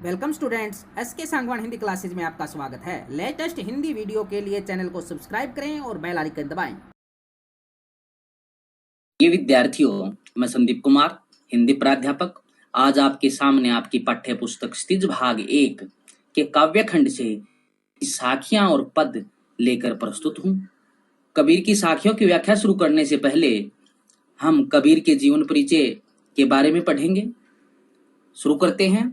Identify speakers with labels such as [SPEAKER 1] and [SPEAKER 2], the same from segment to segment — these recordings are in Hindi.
[SPEAKER 1] वेलकम स्टूडेंट्स, एस के सांगवान हिंदी क्लासेज में आपका स्वागत है। लेटेस्ट हिंदी वीडियो के लिए चैनल को सब्सक्राइब करें और बेल आइकन दबाएं।
[SPEAKER 2] ये विद्यार्थियों, मैं संदीप कुमार, हिंदी प्राध्यापक, आज आपके सामने आपकी पाठ्य पुस्तक स्थिज भाग 1 के काव्य खंड से साखियां और पद लेकर प्रस्तुत हूं। कबीर की साखियों की व्याख्या शुरू करने से पहले हम कबीर के जीवन परिचय के बारे में पढ़ेंगे। शुरू करते हैं।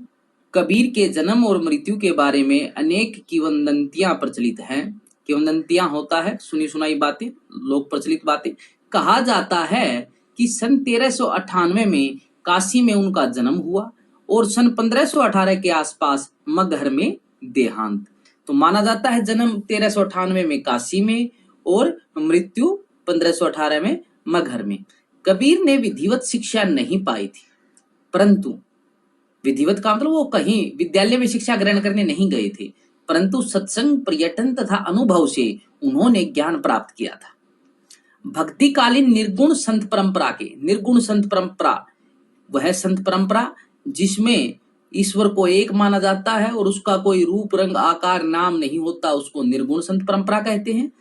[SPEAKER 2] कबीर के जन्म और मृत्यु के बारे में अनेक किंवदंतियां प्रचलित हैं। किंवदंतियां होता है सुनी सुनाई बातें, लोक प्रचलित बातें। कहा जाता है कि सन 1398 में काशी में उनका जन्म हुआ और सन 1518 के आसपास मगहर में देहांत। तो माना जाता है जन्म 1398 में काशी में और मृत्यु 1518 में मगहर में। कबीर ने विधिवत शिक्षा नहीं पाई थी, परंतु विधिवत का मतलब वो कहीं विद्यालय में शिक्षा ग्रहण करने नहीं गए थे, परंतु सत्संग, पर्यटन तथा अनुभव से उन्होंने ज्ञान प्राप्त किया था। भक्तिकालीन निर्गुण संत परंपरा के निर्गुण संत परंपरा वह संत परंपरा जिसमें ईश्वर को एक माना जाता है और उसका कोई रूप रंग आकार नाम नहीं होता, उसको निर्गुण संत परंपरा कहते हैं।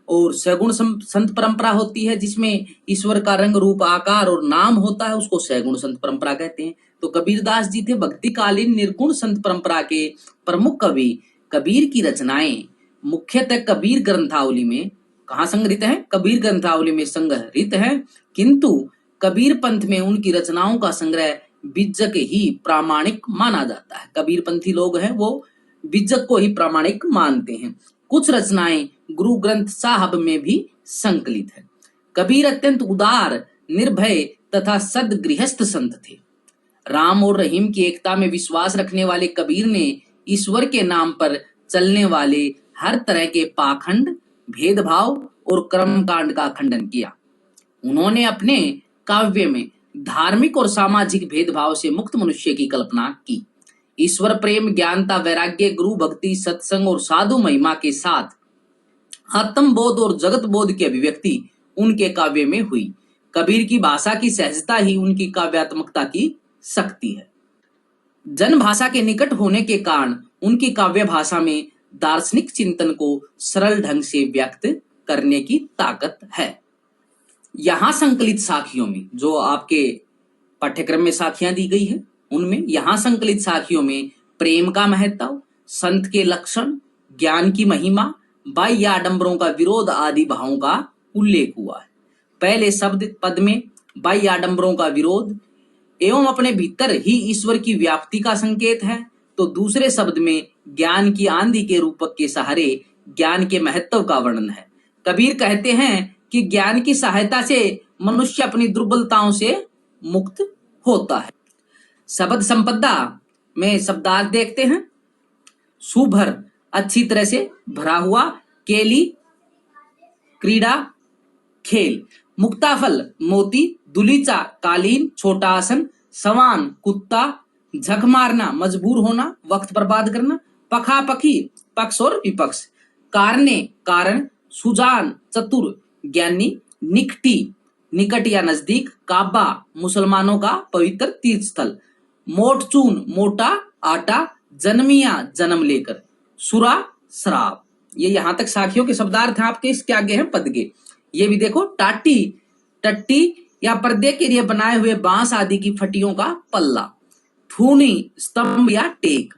[SPEAKER 2] और सगुण संत परंपरा होती है जिसमें ईश्वर का रंग रूप आकार और नाम होता है, उसको सगुण संत परंपरा कहते हैं। तो कबीरदास जी थे भक्तिकालीन निर्गुण संत परंपरा के प्रमुख कवि। कबीर की रचनाएं मुख्यतः कबीर ग्रंथावली में कहाँ संग्रहित है? कबीर ग्रंथावली में संग्रहित है, किंतु कबीर पंथ में उनकी रचनाओं का संग्रह बिज्जक ही प्रामाणिक माना जाता है। कबीर पंथी लोग हैं वो बिज्जक को ही प्रामाणिक मानते हैं। कुछ रचनाएं गुरु ग्रंथ साहब में भी संकलित है। कबीर अत्यंत उदार, निर्भय तथा सद्गृहस्थ संत थे। राम और रहीम की एकता में विश्वास रखने वाले कबीर ने ईश्वर के नाम पर चलने वाले हर तरह के पाखंड, भेदभाव और कर्मकांड का खंडन किया। उन्होंने अपने काव्य में धार्मिक और सामाजिक भेदभाव से मुक्त मनुष्य की कल्पना की। ईश्वर प्रेम, ज्ञानता, वैराग्य, गुरु भक्ति, सत्संग और साधु महिमा के साथ आत्म बोध और जगत बोध की अभिव्यक्ति उनके काव्य में हुई। कबीर की भाषा की सहजता ही उनकी काव्यात्मकता की शक्ति है। जन भाषा के निकट होने के कारण उनकी काव्य भाषा में दार्शनिक चिंतन को सरल ढंग से व्यक्त करने की ताकत है। यहाँ संकलित साखियों में जो आपके पाठ्यक्रम में साखियां दी गई है, उनमें यहाँ संकलित साखियों में प्रेम का महत्व, संत के लक्षण, ज्ञान की महिमा, बाह्य आडंबरों का विरोध आदि भावों का उल्लेख हुआ है। पहले शब्द पद में बाह्य आडंबरों का विरोध एवं अपने भीतर ही ईश्वर की व्याप्ति का संकेत है, तो दूसरे शब्द में ज्ञान की आंधी के रूपक के सहारे ज्ञान के महत्व का वर्णन है। कबीर कहते हैं कि ज्ञान की सहायता से मनुष्य अपनी दुर्बलताओं से मुक्त होता है। शब्द संपदा में शब्दार्थ देखते हैं। सुभर, अच्छी तरह से भरा हुआ, केली, क्रीड़ा, खेल, मुक्ताफल, मोती, दुलीचा, कालीन, छोटा आसन, सवान, कुत्ता, झक मारना, मजबूर होना, वक्त बर्बाद करना, पखापखी, पक्ष और विपक्ष, कारने, कारण, सुजान, चतुर, ज्ञानी, निकटी, निकट या नजदीक, काबा, मुसलमानों का पवित्र तीर्थ स्थल, मोटचून, मोटा, आटा, जन्मिया, जन्म लेकर, सुरा, शराब। ये यहां तक साखियों के शब्दार्थ हैं आपके। इसके आगे हैं पदगे। ये भी देखो, टाटी, टट्टी या पर्दे के लिए बनाए हुए बांस आदि की फटियों का पल्ला, थूनी, स्तंभ या टेक,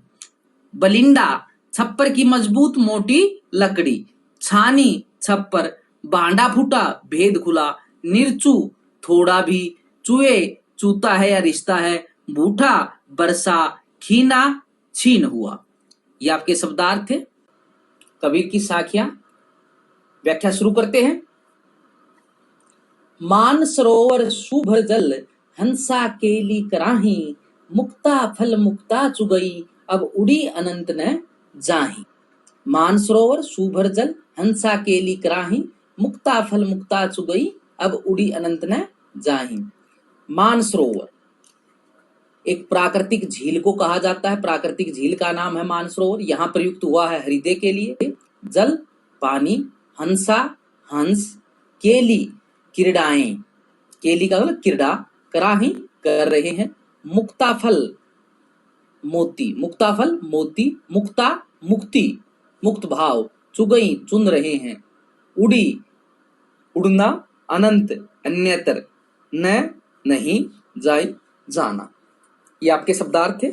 [SPEAKER 2] बलिंडा, छप्पर की मजबूत मोटी लकड़ी, छानी, छप्पर, बांडा फूटा, भेद खुला, निरचू, थोड़ा भी, चूहे, चूता है या रिश्ता है, बूठा, बरसा, खीना, छीन हुआ। ये आपके शब्दार्थ थे। कबीर की साखियां व्याख्या शुरू करते हैं। मान सरोवर सुभर जल, हंसा केली कराही, मुक्ता फल मुक्ता चुगई, अब उड़ी अनंत न जाही। मान सरोवर सुभर जल, हंसा केली कराही, मुक्ता फल मुक्ता चुगई, अब उड़ी अनंत न जाही। मान सरोवर एक प्राकृतिक झील को कहा जाता है। प्राकृतिक झील का नाम है मानसरोवर। यहाँ प्रयुक्त हुआ है हृदय के लिए। जल, पानी, हंसा, हंस, केली, क्रीड़ाएं, केली का मतलब क्रीड़ा, कराही, कर रहे हैं, मुक्ताफल, मोती, मुक्ताफल मोती, मुक्ता मुक्ति, मुक्त भाव, चुगई चुन रहे हैं, उड़ी उड़ना, अनंत अन्यतर, न नहीं, जाय जाना। ये आपके शब्दार्थ थे।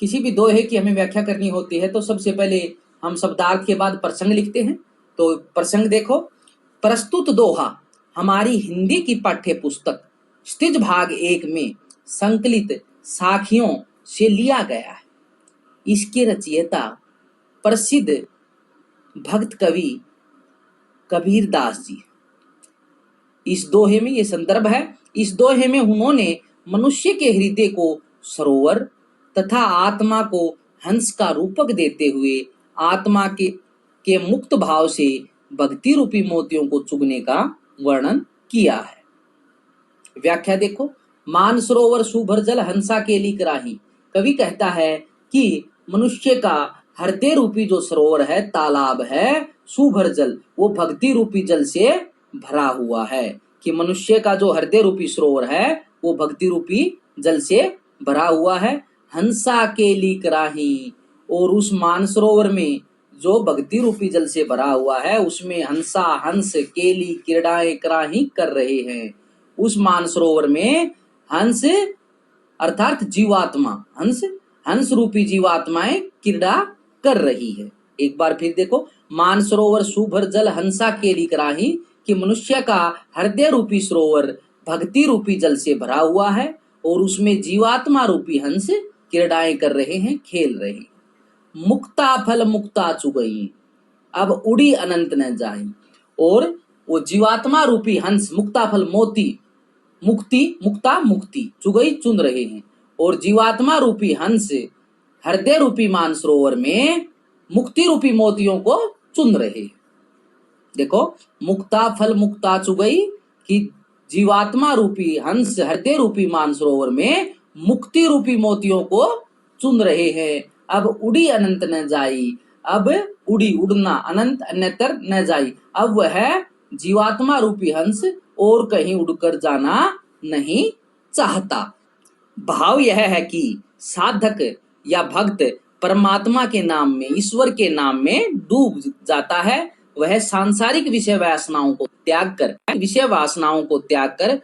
[SPEAKER 2] किसी भी दोहे की हमें व्याख्या करनी होती है तो सबसे पहले हम शब्दार्थ के बाद प्रसंग लिखते हैं। तो प्रसंग देखो, प्रस्तुत दोहा हमारी हिंदी की पाठ्य पुस्तक स्थिज भाग 1 में संकलित साखियों से लिया गया है। इसके रचयिता प्रसिद्ध भक्त कवि कबीर दास जी। इस दोहे में ये संदर्भ है। इस दोहे में उन्होंने मनुष्य के हृदय को सरोवर तथा आत्मा को हंस का रूपक देते हुए आत्मा के मुक्त भाव से भक्ति रूपी मोतियों को चुगने का वर्णन किया है। व्याख्या देखो, मान सरोवर सुभर जल हंसा के ली कराही। कवि कहता है कि मनुष्य का हृदय रूपी जो सरोवर है, तालाब है, सुभर जल, वो भक्ति रूपी जल से भरा हुआ है। कि मनुष्य का जो हृदय रूपी सरोवर है वो भक्ति रूपी जल से भरा हुआ है। हंसा के ली कराही, और उस मानसरोवर में जो भक्ति रूपी जल से भरा हुआ है उसमें हंसा हंस केली क्रीड़ाएं कराही कर रहे हैं। उस मानसरोवर में हंस अर्थात जीवात्मा, हंस रूपी जीवात्माएं क्रीड़ा कर रही है। एक बार फिर देखो, मानसरोवर सुभर जल हंसा केली कराही, कि मनुष्य का हृदय रूपी सरोवर भक्ति रूपी जल से भरा हुआ है और उसमें जीवात्मा रूपी हंस क्रीड़ाएं कर रहे हैं, खेल रहे हैं। मुक्ता फल मुक्ता चुगई, अब उड़ी अनंत न जाई, और वो जीवात्मा रूपी हंस मुक्ता फल मोती, मुक्ति मुक्ता मुक्ति, चुगई चुन रहे हैं, और जीवात्मा रूपी हंस हृदय रूपी मानसरोवर में मुक्ति रूपी मोतियों को चुन रहे हैं। देखो, मुक्ता फल मुक्ता चुगई, कि जीवात्मा रूपी हंस हृदय रूपी मानसरोवर में मुक्ति रूपी मोतियों को चुन रहे हैं। अब उड़ी अनंत न जाई, अब उड़ी उड़ना, अनंत अन्यतर न जाई, अब वह जीवात्मा रूपी हंस और कहीं उड़कर जाना नहीं चाहता। भाव यह है कि साधक या भक्त परमात्मा के नाम में, ईश्वर के नाम में डूब जाता है। वह सांसारिक विषय वासनाओं को त्याग कर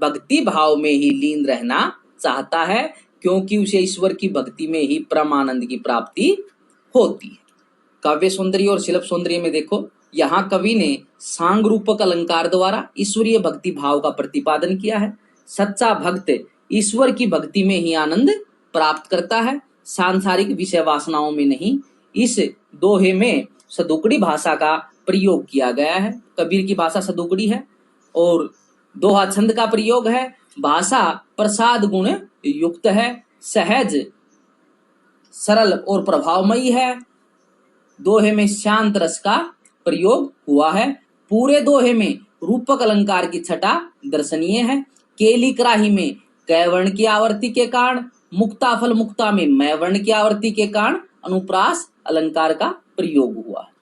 [SPEAKER 2] भक्ति भाव में ही लीन रहना चाहता है, क्योंकि उसे ईश्वर की भक्ति में ही परमानंद की प्राप्ति होती है। काव्य सौंदर्य और शिल्प सौंदर्य में देखो, यहाँ कवि ने सांग रूपक अलंकार द्वारा ईश्वरीय भक्ति भाव का प्रतिपादन किया है। सच्चा भक्त ईश्वर की भक्ति में ही आनंद प्राप्त करता है, सांसारिक विषय वासनाओं में नहीं। इस दोहे में सदुकड़ी भाषा का प्रयोग किया गया है। कबीर की भाषा सदुकड़ी है और दोहा छंद का प्रयोग है। भाषा प्रसाद गुण युक्त है, सहज सरल और प्रभावमयी है। दोहे में शांत रस का प्रयोग हुआ है। पूरे दोहे में रूपक अलंकार की छटा दर्शनीय है। केली कराही में कै वर्ण की आवर्ती के कारण, मुक्ता फल मुक्ता में मैं वर्ण की आवर्ती के कारण अनुप्रास अलंकार का प्रयोग हुआ है।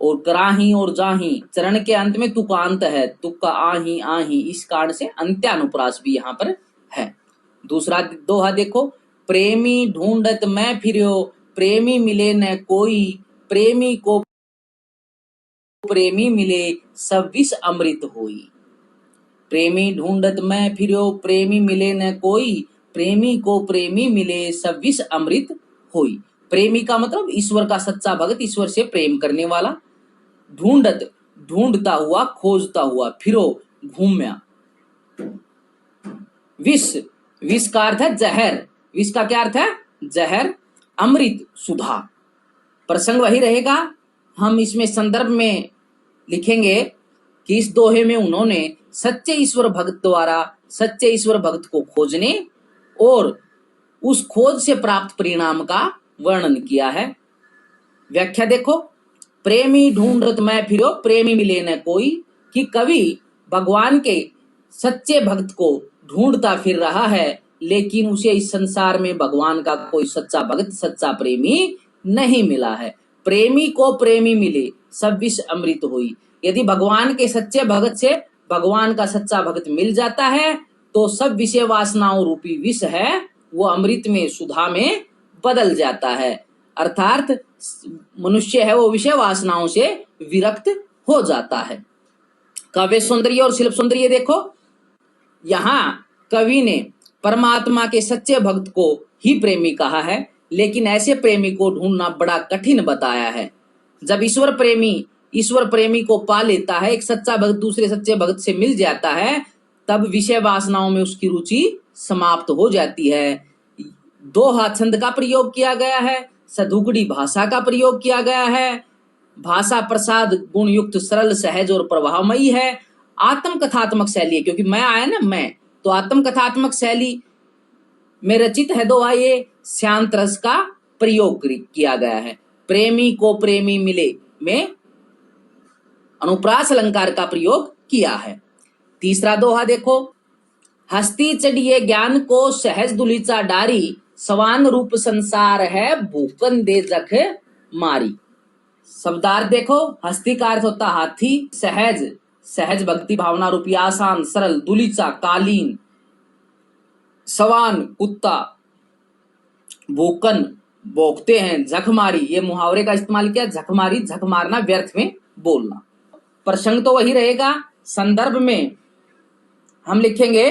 [SPEAKER 2] और कराही और जाही चरण के अंत में तुकांत है, तुक आही आही, इस कारण से अंत्यानुप्रास भी यहाँ पर है। दूसरा दोहा देखो, प्रेमी ढूंढत मैं फिर्यो, प्रेमी मिले न कोई, प्रेमी को प्रेमी मिले सब विष अमृत होई। प्रेमी ढूंढत मैं फिर्यो, प्रेमी मिले न कोई, प्रेमी को प्रेमी मिले सब विष अमृत होई। प्रेमी का मतलब ईश्वर का सच्चा भक्त, ईश्वर से प्रेम करने वाला। ढूंढत ढूंढता हुआ, खोजता हुआ, फिरो घूमया। विष, विष का अर्थ है जहर, विष का क्या अर्थ है? जहर। अमृत सुधा, प्रसंग वही रहेगा। हम इसमें संदर्भ में लिखेंगे कि इस दोहे में उन्होंने सच्चे ईश्वर भक्त द्वारा सच्चे ईश्वर भक्त को खोजने और उस खोज से प्राप्त परिणाम का वर्णन किया है। व्याख्या देखो, प्रेमी ढूंढत मैं फिरो, प्रेमी मिले न कोई, कि कवि भगवान के सच्चे भक्त को ढूंढता फिर रहा है, लेकिन उसे इस संसार में भगवान का कोई सच्चा भक्त, सच्चा प्रेमी नहीं मिला है। प्रेमी को प्रेमी मिले सब विष अमृत हुई। यदि भगवान के सच्चे भक्त से भगवान का सच्चा भक्त मिल जाता है तो सब विषय वासनाओं रूपी विष है वो अमृत में, सुधा में बदल जाता है। अर्थात मनुष्य है वो विषय वासनाओं से विरक्त हो जाता है। काव्य सौंदर्य और शिल्प सौंदर्य देखो, यहाँ कवि ने परमात्मा के सच्चे भक्त को ही प्रेमी कहा है, लेकिन ऐसे प्रेमी को ढूंढना बड़ा कठिन बताया है। जब ईश्वर प्रेमी को पा लेता है, एक सच्चा भक्त दूसरे सच्चे भक्त से मिल जाता है, तब विषय वासनाओं में उसकी रुचि समाप्त हो जाती है। दोहा छंद का प्रयोग किया गया है, सधुकड़ी भाषा का प्रयोग किया गया है। भाषा प्रसाद गुण युक्त सरल सहज और प्रभावमयी है। आत्मकथात्मक शैली है, क्योंकि मैं आया ना, मैं तो आत्मकथात्मक शैली में रचित है दोहा। ये शांत रस का प्रयोग किया गया है। प्रेमी को प्रेमी मिले में अनुप्रास अलंकार का प्रयोग किया है। तीसरा दोहा देखो, हस्ती चढ़िए ज्ञान को सहज दुलीचा डारी, सवान रूप संसार है भूकन दे जख मारी। शब्दार्थ देखो, हस्ती का अर्थ होता हाथी, सहज भक्ति भावना रूपी आसान सरल, दुलीचा कालीन, सवान कुत्ता, भूकन भोगते हैं, झक मारी ये मुहावरे का इस्तेमाल किया। झक मारी, झक मारना, व्यर्थ में बोलना। प्रसंग तो वही रहेगा। संदर्भ में हम लिखेंगे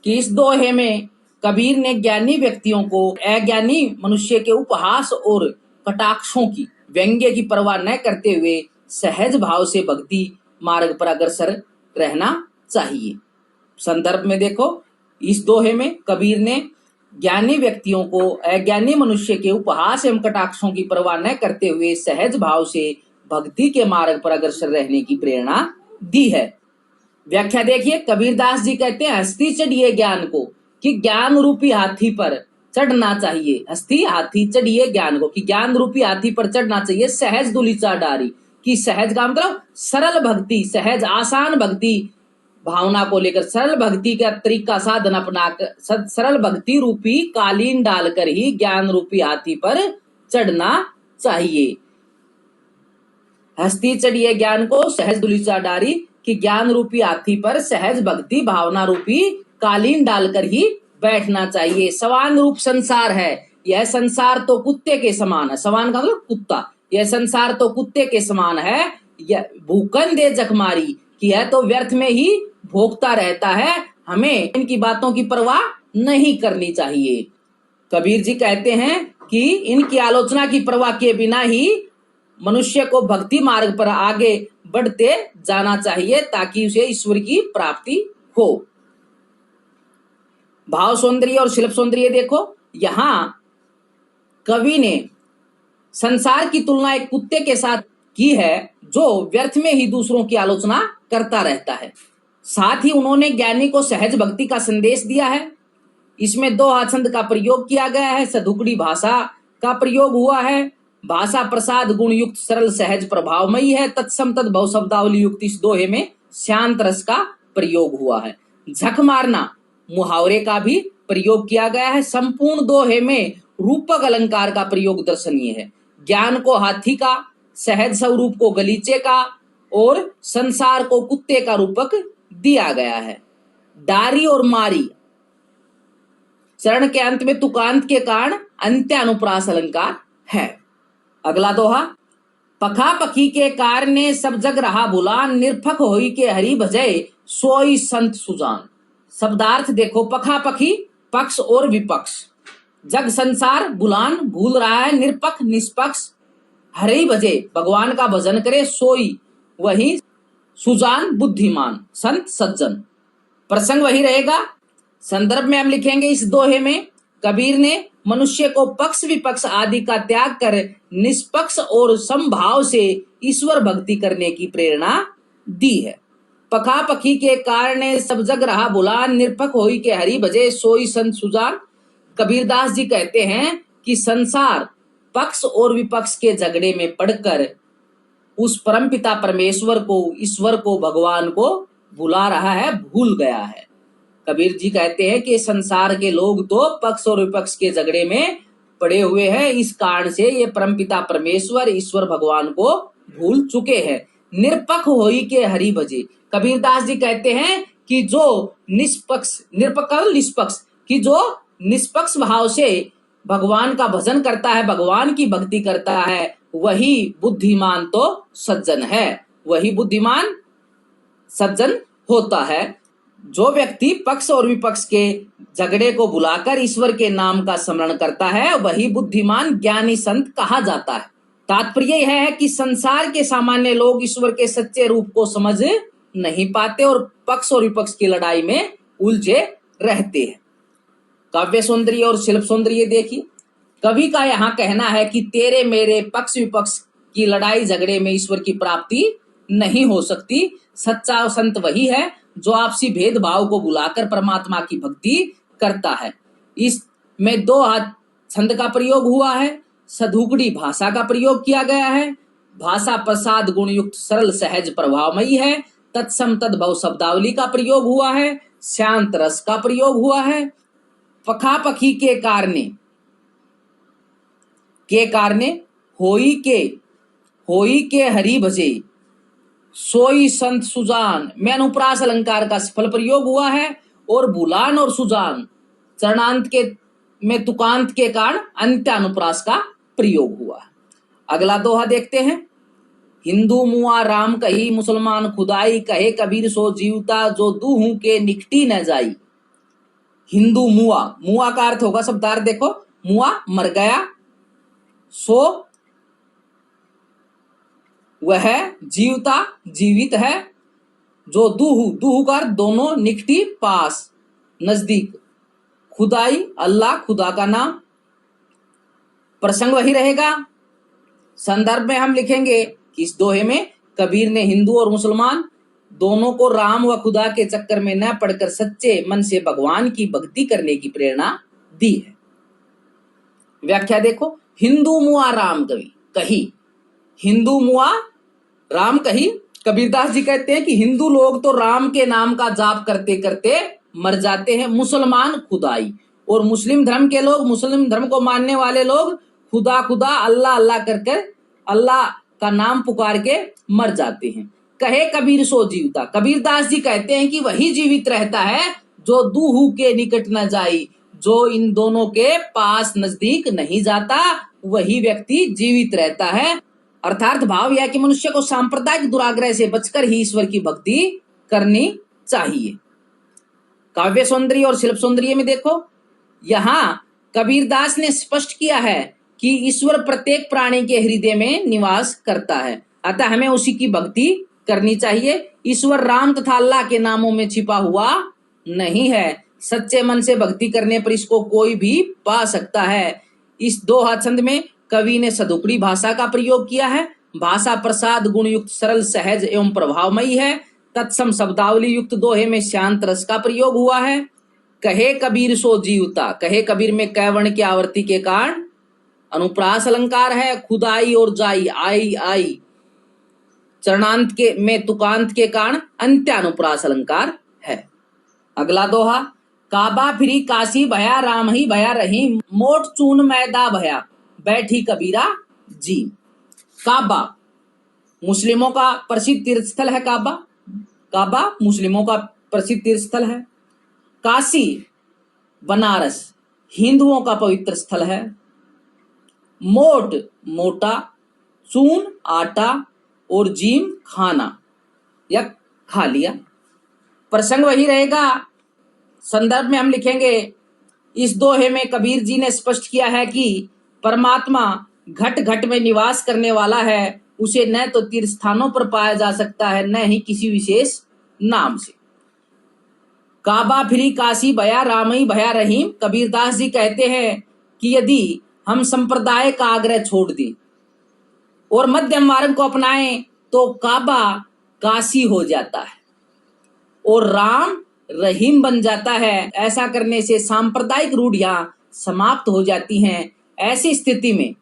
[SPEAKER 2] कि इस दोहे में कबीर ने ज्ञानी व्यक्तियों को अज्ञानी मनुष्य के उपहास और कटाक्षों की, व्यंग्य की परवाह न करते हुए सहज भाव से भक्ति मार्ग पर अग्रसर रहना चाहिए। संदर्भ में देखो, इस दोहे में कबीर ने ज्ञानी व्यक्तियों को अज्ञानी मनुष्य के उपहास एवं कटाक्षों की परवाह न करते हुए सहज भाव से भक्ति के मार्ग पर अग्रसर रहने की प्रेरणा दी है। व्याख्या देखिए, कबीरदास जी कहते हैं हस्ती चढ़िए ज्ञान को, कि ज्ञान रूपी हाथी पर चढ़ना चाहिए। हस्ती हाथी चढ़िए ज्ञान को, कि ज्ञान रूपी हाथी पर चढ़ना चाहिए। सहज दुलीचा डारी, कि सहज का मतलब सरल भक्ति, सहज आसान भक्ति भावना को लेकर सरल भक्ति का तरीका साधन अपनाकर सरल भक्ति रूपी कालीन डालकर ही ज्ञान रूपी हाथी पर चढ़ना चाहिए। हस्ती चढ़िए ज्ञान को सहज दुलीचा डारी, कि ज्ञान रूपी हाथी पर सहज भक्ति भावना रूपी कालीन डालकर ही बैठना चाहिए। सवान रूप संसार है, यह संसार तो कुत्ते के समान है। सवान का मतलब कुत्ता, यह संसार तो कुत्ते के समान है। यह भूकन दे जखमारी, कि यह तो व्यर्थ में ही भोगता रहता है, हमें इनकी बातों की परवाह नहीं करनी चाहिए। कबीर जी कहते हैं कि इनकी आलोचना की परवाह किए बिना ही मनुष्य को भक्ति मार्ग पर आगे बढ़ते जाना चाहिए, ताकि उसे ईश्वर की प्राप्ति हो। भाव सौंदर्य और शिल्प सौंदर्य देखो, यहाँ कवि ने संसार की तुलना एक कुत्ते के साथ की है, जो व्यर्थ में ही दूसरों की आलोचना करता रहता है। साथ ही उन्होंने ज्ञानी को सहज भक्ति का संदेश दिया है। इसमें दोहा छंद का प्रयोग किया गया है, सधुकड़ी भाषा का प्रयोग हुआ है। भाषा प्रसाद गुण युक्त सरल सहज प्रभावमयी है। तत्सम तद भव शब्दावली युक्त इस दोहे में शांत रस का प्रयोग हुआ है। झक मारना मुहावरे का भी प्रयोग किया गया है। संपूर्ण दोहे में रूपक अलंकार का प्रयोग दर्शनीय है। ज्ञान को हाथी का, सहज स्वरूप को गलीचे का और संसार को कुत्ते का रूपक दिया गया है। डारी और मारी चरण के अंत में तुकांत के कारण अंत्यानुप्रास अलंकार है। अगला दोहा, पखा पखी के कार ने सब जग रहा भुलान, निरपख होई के हरि भजय सोई संत सुजान। शब्दार्थ देखो, पखा पखी पक्ष और विपक्ष, जग संसार बुलान भूल रहा है, निरपक्ष निष्पक्ष हरि भजे भगवान का भजन करे, सोई वही सुजान बुद्धिमान संत सज्जन। प्रसंग वही रहेगा। संदर्भ में हम लिखेंगे, इस दोहे में कबीर ने मनुष्य को पक्ष विपक्ष आदि का त्याग कर निष्पक्ष और समभाव से ईश्वर भक्ति करने की प्रेरणा दी है। पखा पखी के कारण सब जग रहा भुलान, निरपख होई के हरि भजे सोई संत सुजान। कबीरदास जी कहते हैं कि संसार पक्ष और विपक्ष के झगड़े में पड़कर उस परमपिता परमेश्वर को, ईश्वर को, भगवान को भुला रहा है, भूल गया है। कबीर जी कहते हैं कि संसार के लोग तो पक्ष और विपक्ष के झगड़े में पड़े हुए हैं, इस कारण से ये परमपिता परमेश्वर, ईश्वर भगवान को भूल चुके हैं। निरपक्ष होई के हरि भजे, कबीरदास जी कहते हैं कि जो निष्पक्ष, निरपक्ष निष्पक्ष, कि जो निष्पक्ष भाव से भगवान का भजन करता है, भगवान की भक्ति करता है, वही बुद्धिमान तो सज्जन है, वही बुद्धिमान सज्जन होता है। जो व्यक्ति पक्ष और विपक्ष के झगड़े को बुलाकर ईश्वर के नाम का स्मरण करता है, वही बुद्धिमान ज्ञानी संत कहा जाता है। तात्पर्य यह है कि संसार के सामान्य लोग ईश्वर के सच्चे रूप को समझ नहीं पाते और पक्ष और विपक्ष की लड़ाई में उलझे रहते हैं। काव्य सौंदर्य और शिल्प सौंदर्य देखिए। कवि का यहाँ कहना है कि तेरे मेरे पक्ष विपक्ष की लड़ाई झगड़े में ईश्वर की प्राप्ति नहीं हो सकती। सच्चा संत वही है जो आपसी भेदभाव को बुलाकर परमात्मा की भक्ति करता है। इसमें दो हाथ छंद का प्रयोग हुआ है, सधुकड़ी भाषा का प्रयोग किया गया है, भाषा प्रसाद गुण युक्त सरल सहज प्रभावमयी है, तत्सम तद्भव शब्दावली का प्रयोग हुआ है, शांत रस का प्रयोग हुआ है, पखापखी के कारणे होई के हरि भजे सोई संत सुजान में अनुप्रास अलंकार का सफल प्रयोग हुआ है, और बुलान और सुजान चरणांत के में तुकांत के कारण अंत्यानुप्रास का प्रयोग हुआ है। अगला दोहा देखते हैं। हिंदू मुआ राम कही, मुसलमान खुदाई, कहे कबीर सो जीवता, जो दूहू के निकटी न जाई। हिंदू मुआ, मुआ का अर्थ होगा शब्दार्थ देखो, मुआ मर गया, सो वह जीवता जीवित है, जो दूहू का अर्थ दोनों, निकटी पास नजदीक, खुदाई अल्लाह खुदा का नाम। प्रसंग वही रहेगा। संदर्भ में हम लिखेंगे कि इस दोहे में कबीर ने हिंदू और मुसलमान दोनों को राम व खुदा के चक्कर में न पड़कर सच्चे मन से भगवान की भक्ति करने की प्रेरणा दी है। व्याख्या देखो। हिंदू मुआ राम कही, हिंदू मुआ राम कही। कबीरदास जी कहते हैं कि हिंदू लोग तो राम के नाम का जाप करते करते मर जाते हैं, मुसलमान खुदाई, और मुस्लिम धर्म के लोग, मुस्लिम धर्म को मानने वाले लोग खुदा खुदा अल्लाह अल्लाह करके अल्लाह का नाम पुकार के मर जाते हैं। कहे कबीर सो जीवता, कबीरदास जी कहते हैं कि वही जीवित रहता है जो दूहू के निकट न जाई, जो इन दोनों के पास नजदीक नहीं जाता, वही व्यक्ति जीवित रहता है। अर्थात भाव यह कि मनुष्य को सांप्रदायिक दुराग्रह से बचकर ही ईश्वर की भक्ति करनी चाहिए। काव्य सौंदर्य और शिल्प सौंदर्य में देखो, यहाँ कबीरदास ने स्पष्ट किया है कि ईश्वर प्रत्येक प्राणी के हृदय में निवास करता है, अतः हमें उसी की भक्ति करनी चाहिए। ईश्वर राम तथा अल्लाह के नामों में छिपा हुआ नहीं है, सच्चे मन से भक्ति करने पर इसको कोई भी पा सकता है। इस दोहा छंद में कवि ने सधुकड़ी भाषा का प्रयोग किया है। भाषा प्रसाद गुण युक्त सरल सहज एवं प्रभावमयी है। तत्सम शब्दावली युक्त दोहे में शांत रस का प्रयोग हुआ है। कहे कबीर सो जीवता, कहे कबीर में कैवर्ण की आवृत्ति के कारण अनुप्रास अलंकार है। खुदाई और जाई, आई चरणांत के में तुकांत के कारण अंत्यानुप्रास अलंकार है। अगला दोहा। काबा फिरी काशी भया, राम ही भया रही, मोट चून मैदा भया, बैठी कबीरा जी। काबा मुस्लिमों का प्रसिद्ध तीर्थ स्थल है। काबा मुस्लिमों का प्रसिद्ध तीर्थ स्थल है। काशी बनारस हिंदुओं का पवित्र स्थल है। मोट मोटा, चून आटा, और जीम खाना या खा लिया। प्रसंग वही रहेगा। संदर्भ में हम लिखेंगे, इस दोहे में कबीर जी ने स्पष्ट किया है कि परमात्मा घट घट में निवास करने वाला है, उसे न तो तीर्थ स्थानों पर पाया जा सकता है, न ही किसी विशेष नाम से। काबा फिरी काशी भया, रामई भया रहीम। कबीरदास जी कहते हैं कि यदि हम संप्रदाय का आग्रह छोड़ दें और मध्यम मार्ग को अपनाएं तो काबा काशी हो जाता है और राम रहीम बन जाता है। ऐसा करने से सांप्रदायिक रूढ़ियां समाप्त हो जाती हैं। ऐसी स्थिति में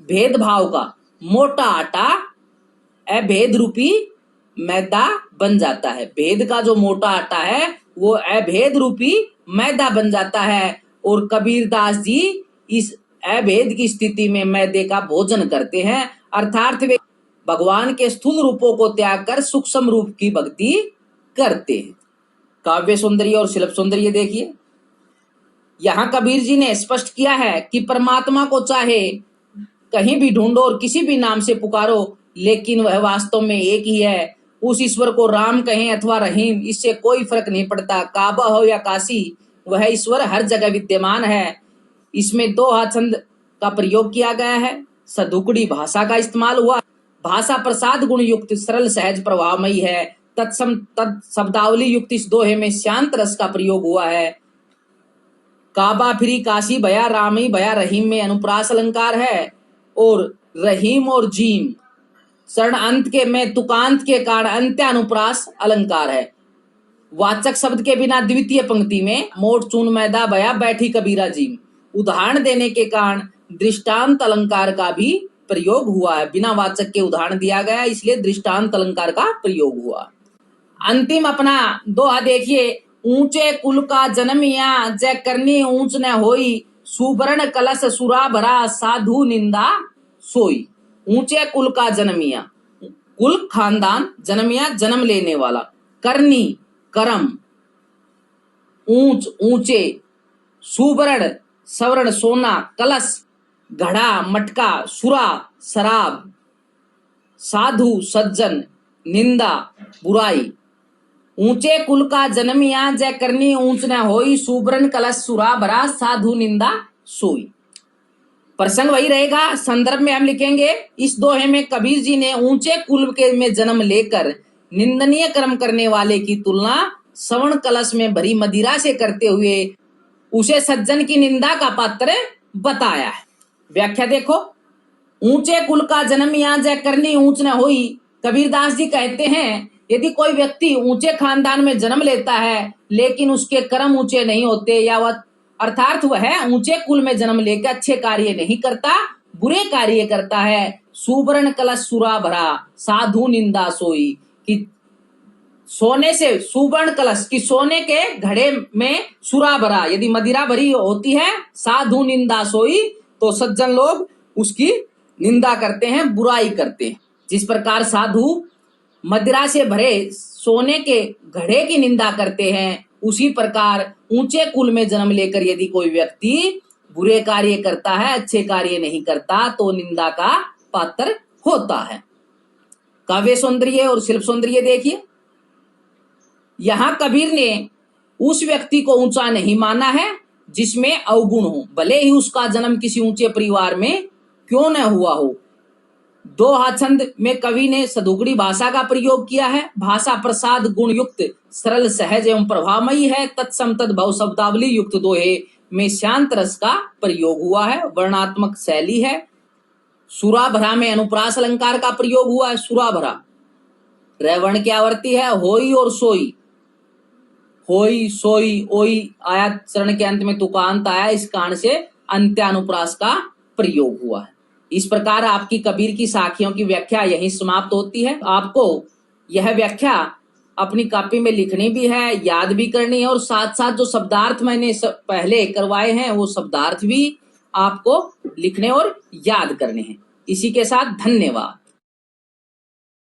[SPEAKER 2] भेदभाव का मोटा आटा अभेद रूपी मैदा बन जाता है। भेद का जो मोटा आटा है वो अभेद रूपी मैदा बन जाता है, और कबीरदास जी इस अभेद की स्थिति में मैदे का भोजन करते हैं, अर्थात वे भगवान के स्थूल रूपों को त्याग कर सूक्ष्म रूप की भक्ति करते हैं। काव्य सौंदर्य और शिल्प सौंदर्य देखिए। यहाँ कबीर जी ने स्पष्ट किया है कि परमात्मा को चाहे कहीं भी ढूंढो और किसी भी नाम से पुकारो, लेकिन वह वास्तव में एक ही है। उस ईश्वर को राम कहें अथवा रहीम, इससे कोई फर्क नहीं पड़ता। काबा हो या काशी, वह ईश्वर हर जगह विद्यमान है। इसमें दोहा छंद का प्रयोग किया गया है, सदुकड़ी भाषा का इस्तेमाल हुआ। भाषा प्रसाद गुण युक्त, सरल, सहज, प्रभावमयी है। तत् शब्दावली युक्त इस दोहे में शांत रस का प्रयोग हुआ है। काबा फिरी काशी भया रामी भया रहीम में अनुप्रास अलंकार है, और रहीम और जीम शरण अंत के में तुकांत के कारण अंत्यानुप्रास अलंकार है। वाचक शब्द के बिना द्वितीय पंक्ति में मोट चून मैदा भया बैठी कबीरा जीम, उदाहरण देने के कारण दृष्टांत अलंकार का भी प्रयोग हुआ है। बिना वाचक के उदाहरण दिया गया, इसलिए दृष्टांत अलंकार का प्रयोग हुआ। अंतिम अपना दोहा देखिए, ऊंचे कुल का जन्मिया जय करनी ऊंच न होई, सुवर्ण कलश सुरा भरा साधु निंदा सोई। ऊंचे कुल का जन्मिया, कुल खानदान, जन्मिया जन्म लेने वाला, करनी करम, ऊंच ऊंचे, सुवर्ण सवर्ण सोना, कलश घड़ा मटका, सुरा शराब, साधु सज्जन, निंदा बुराई। ऊंचे कुल का जन्मिया जय करनी ऊंच न होई, सुवर्ण कलश सुरा भरा साधु निंदा सोई। प्रसंग वही रहेगा, संदर्भ में हम लिखेंगे, इस दोहे में कबीर जी ने ऊंचे कुल के में जन्म लेकर निंदनीय कर्म करने वाले की तुलना स्वर्ण कलश में भरी मदिरा से करते हुए उसे सज्जन की निंदा का पात्र बताया है। व्याख्या देखो, ऊंचे कुल का जन्मिया जय करनी ऊंच न होई। कबीरदास जी कहते हैं, यदि कोई व्यक्ति ऊंचे खानदान में जन्म लेता है लेकिन उसके कर्म ऊंचे नहीं होते, या वह अर्थात वह ऊंचे कुल में जन्म लेकर अच्छे कार्य नहीं करता, बुरे कार्य करता है, सुवर्ण कलश सुरा भरा साधु निंदा सोई, कि सोने से सुवर्ण कलश की सोने के घड़े में सुरा भरा, यदि मदिरा भरी होती है, साधु निंदा सोई, तो सज्जन लोग उसकी निंदा करते हैं, बुराई करते हैं। जिस प्रकार साधु मदिरा से भरे सोने के घड़े की निंदा करते हैं, उसी प्रकार ऊंचे कुल में जन्म लेकर यदि कोई व्यक्ति बुरे कार्य करता है, अच्छे कार्य नहीं करता, तो निंदा का पात्र होता है। काव्य सौंदर्य और शिल्प सौंदर्य देखिए, यहां कबीर ने उस व्यक्ति को ऊंचा नहीं माना है जिसमें अवगुण हो, भले ही उसका जन्म किसी ऊंचे परिवार में क्यों न हुआ हो। दोहा छंद में कवि ने सदुगड़ी भाषा का प्रयोग किया है। भाषा प्रसाद गुण युक्त, सरल, सहज एवं प्रभावमयी है। तत्सम तद्भव शब्दावली युक्त दोहे में शांत रस का प्रयोग हुआ है, वर्णात्मक शैली है। सुरा भरा में अनुप्रास अलंकार का प्रयोग हुआ है। सुरा भरा रवर्ण की आवृत्ति है, होई और सोई, होई सोई ओई आया, चरण के अंत में तुकांत आया, इस कारण से अंत्यानुप्रास का प्रयोग हुआ है। इस प्रकार आपकी कबीर की साखियों की व्याख्या यहीं समाप्त होती है। आपको यह व्याख्या अपनी कॉपी में लिखनी भी है, याद भी करनी है, और साथ साथ जो शब्दार्थ मैंने पहले करवाए हैं वो शब्दार्थ भी आपको लिखने और याद करने हैं। इसी के साथ धन्यवाद।